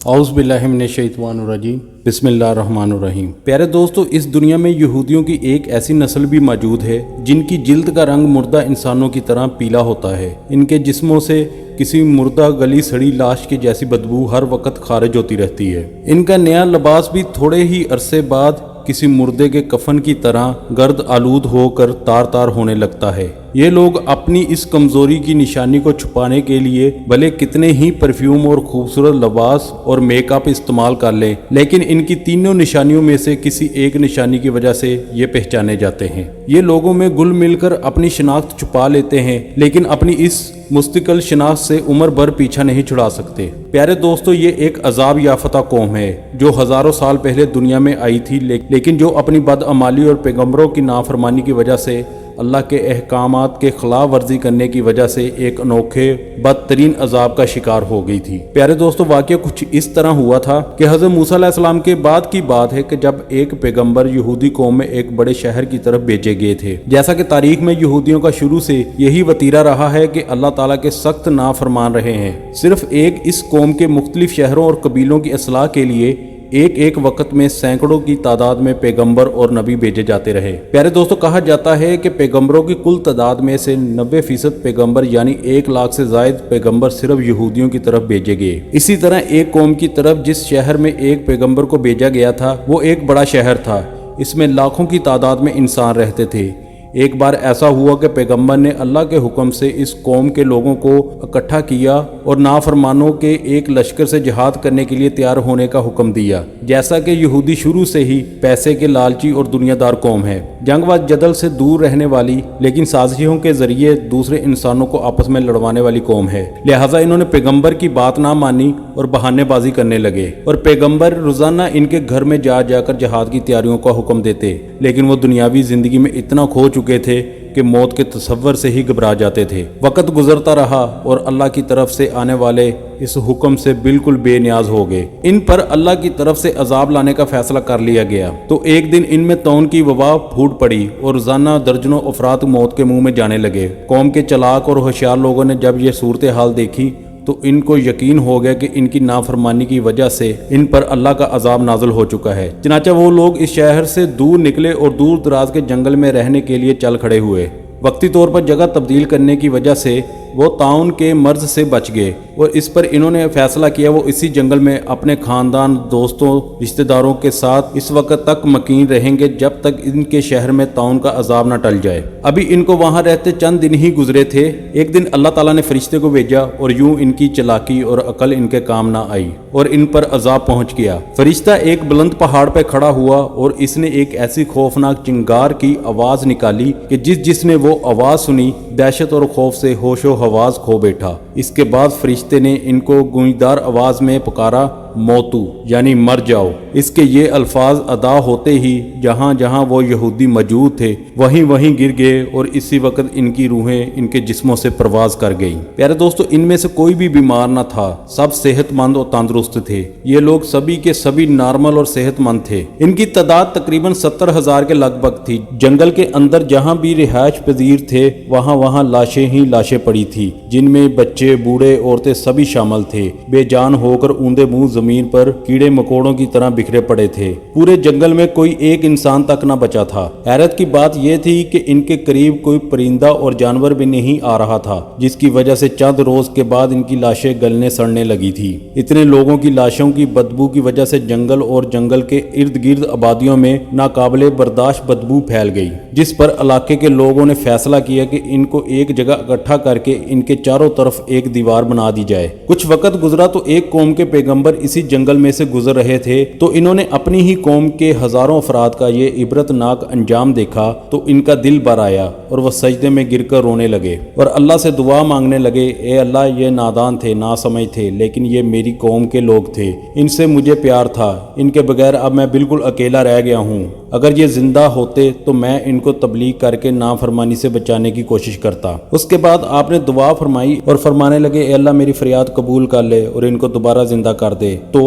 اعوذ باللہ من الشیطان الرجیم بسم اللہ الرحمن الرحیم۔ پیارے دوستو، اس دنیا میں یہودیوں کی ایک ایسی نسل بھی موجود ہے جن کی جلد کا رنگ مردہ انسانوں کی طرح پیلا ہوتا ہے۔ ان کے جسموں سے کسی مردہ گلی سڑی لاش کی جیسی بدبو ہر وقت خارج ہوتی رہتی ہے۔ ان کا نیا لباس بھی تھوڑے ہی عرصے بعد کسی مردے کے کفن کی طرح گرد آلود ہو کر تار تار ہونے لگتا ہے۔ یہ لوگ اپنی اس کمزوری کی نشانی کو چھپانے کے لیے بھلے کتنے ہی پرفیوم اور خوبصورت لباس اور میک اپ استعمال کر لیں، لیکن ان کی تینوں نشانیوں میں سے کسی ایک نشانی کی وجہ سے یہ پہچانے جاتے ہیں۔ یہ لوگوں میں گل مل کر اپنی شناخت چھپا لیتے ہیں، لیکن اپنی اس مستقل شناخت سے عمر بھر پیچھا نہیں چھڑا سکتے۔ پیارے دوستو، یہ ایک عذاب یافتہ قوم ہے جو ہزاروں سال پہلے دنیا میں آئی تھی، لیکن جو اپنی بدعمالی اور پیغمبروں کی نافرمانی کی وجہ سے اللہ کے احکامات کے خلاف ورزی کرنے کی وجہ سے ایک انوکھے بدترین عذاب کا شکار ہو گئی تھی۔ پیارے دوستو، واقعہ کچھ اس طرح ہوا تھا کہ حضرت موسیٰ علیہ السلام کے بعد کی بات ہے کہ جب ایک پیغمبر یہودی قوم میں ایک بڑے شہر کی طرف بھیجے گئے تھے۔ جیسا کہ تاریخ میں یہودیوں کا شروع سے یہی وتیرہ رہا ہے کہ اللہ تعالیٰ کے سخت نافرمان رہے ہیں۔ صرف ایک اس قوم کے مختلف شہروں اور قبیلوں کی اصلاح کے لیے ایک وقت میں سینکڑوں کی تعداد میں پیغمبر اور نبی بھیجے جاتے رہے۔ پیارے دوستو، کہا جاتا ہے کہ پیغمبروں کی کل تعداد میں سے 90% پیغمبر یعنی 1 لاکھ سے زائد پیغمبر صرف یہودیوں کی طرف بھیجے گئے۔ اسی طرح ایک قوم کی طرف جس شہر میں ایک پیغمبر کو بھیجا گیا تھا وہ ایک بڑا شہر تھا۔ اس میں لاکھوں کی تعداد میں انسان رہتے تھے۔ ایک بار ایسا ہوا کہ پیغمبر نے اللہ کے حکم سے اس قوم کے لوگوں کو اکٹھا کیا اور نافرمانوں کے ایک لشکر سے جہاد کرنے کے لیے تیار ہونے کا حکم دیا۔ جیسا کہ یہودی شروع سے ہی پیسے کے لالچی اور دنیا دار قوم ہے، جنگ و جدل سے دور رہنے والی لیکن سازشوں کے ذریعے دوسرے انسانوں کو آپس میں لڑوانے والی قوم ہے، لہٰذا انہوں نے پیغمبر کی بات نہ مانی اور بہانے بازی کرنے لگے، اور پیغمبر روزانہ ان کے گھر میں جا کر جہاد کی تیاریوں کا حکم دیتے، لیکن وہ دنیاوی زندگی میں اتنا کھو چکے تھے کہ موت کے تصور سے ہی گھبرا جاتے تھے۔ وقت گزرتا رہا اور اللہ کی طرف سے آنے والے اس حکم سے بالکل بے نیاز ہو گئے۔ ان پر اللہ کی طرف سے عذاب لانے کا فیصلہ کر لیا گیا۔ تو ایک دن ان میں طاعون کی وبا پھوٹ پڑی اور روزانہ درجنوں افراد موت کے منہ میں جانے لگے۔ قوم کے چلاک اور ہوشیار لوگوں نے جب یہ صورتحال دیکھی تو ان کو یقین ہو گیا کہ ان کی نافرمانی کی وجہ سے ان پر اللہ کا عذاب نازل ہو چکا ہے۔ چنانچہ وہ لوگ اس شہر سے دور نکلے اور دور دراز کے جنگل میں رہنے کے لیے چل کھڑے ہوئے۔ وقتی طور پر جگہ تبدیل کرنے کی وجہ سے وہ طاعون کے مرض سے بچ گئے، اور اس پر انہوں نے فیصلہ کیا وہ اسی جنگل میں اپنے خاندان، دوستوں، رشتہ داروں کے ساتھ اس وقت تک مقیم رہیں گے جب تک ان کے شہر میں طاعون کا عذاب نہ ٹل جائے۔ ابھی ان کو وہاں رہتے چند دن ہی گزرے تھے۔ ایک دن اللہ تعالیٰ نے فرشتے کو بھیجا اور یوں ان کی چلاکی اور عقل ان کے کام نہ آئی اور ان پر عذاب پہنچ گیا۔ فرشتہ ایک بلند پہاڑ پہ کھڑا ہوا اور اس نے ایک ایسی خوفناک چنگار کی آواز نکالی کہ جس نے وہ آواز سنی دہشت اور خوف سے ہوش و حواس کھو بیٹھا۔ اس کے بعد فرشتے نے ان کو گونجدار آواز میں پکارا، موتو یعنی مر جاؤ۔ اس کے یہ الفاظ ادا ہوتے ہی جہاں جہاں وہ یہودی موجود تھے وہیں گر گئے اور اسی وقت ان کی روحیں ان کے جسموں سے پرواز کر گئیں۔ پیارے دوستو، ان میں سے کوئی بھی بیمار نہ تھا، سب صحت مند اور تندرست تھے۔ یہ لوگ سبھی کے سبھی نارمل اور صحت مند تھے۔ ان کی تعداد تقریباً 70,000 کے لگ بھگ تھی۔ جنگل کے اندر جہاں بھی رہائش پذیر تھے وہاں لاشیں ہی لاشیں پڑی تھی، جن میں بچے، بوڑھے، عورتیں سبھی شامل تھے۔ بے جان ہو کر اوندے منہ زمین پر کیڑے مکوڑوں کی طرح بکھرے پڑے تھے۔ پورے جنگل میں کوئی ایک انسان تک نہ بچا تھا۔ حیرت کی بات یہ تھی کہ ان کے قریب کوئی پرندہ اور جانور بھی نہیں آ رہا تھا، جس کی وجہ سے چند روز کے بعد ان کی لاشیں گلنے سڑنے لگی تھی۔ اتنے لوگوں کی لاشوں کی بدبو کی وجہ سے جنگل اور جنگل کے ارد گرد آبادیوں میں ناقابل برداشت بدبو پھیل گئی، جس پر علاقے کے لوگوں نے فیصلہ کیا کہ ان کو ایک جگہ اکٹھا کر کے ان کے چاروں طرف ایک دیوار بنا دی جائے۔ کچھ وقت گزرا تو ایک قوم کے پیغمبر اسی جنگل میں سے گزر رہے تھے، تو انہوں نے اپنی ہی قوم کے ہزاروں افراد کا یہ عبرتناک انجام دیکھا تو ان کا دل بھر آیا اور وہ سجدے میں گر کر رونے لگے اور اللہ سے دعا مانگنے لگے، اے اللہ، یہ نادان تھے، ناسمجھ تھے، لیکن یہ میری قوم کے لوگ تھے، ان سے مجھے پیار تھا، ان کے بغیر اب میں بالکل اکیلا رہ گیا ہوں۔ اگر یہ زندہ ہوتے تو میں ان کو تبلیغ کر کے نافرمانی سے بچانے کی کوشش کرتا۔ اس کے بعد آپ نے دعا فرمائی اور فرمانے لگے، اے اللہ، میری فریاد قبول کر لے اور ان کو دوبارہ زندہ کر دے۔ تو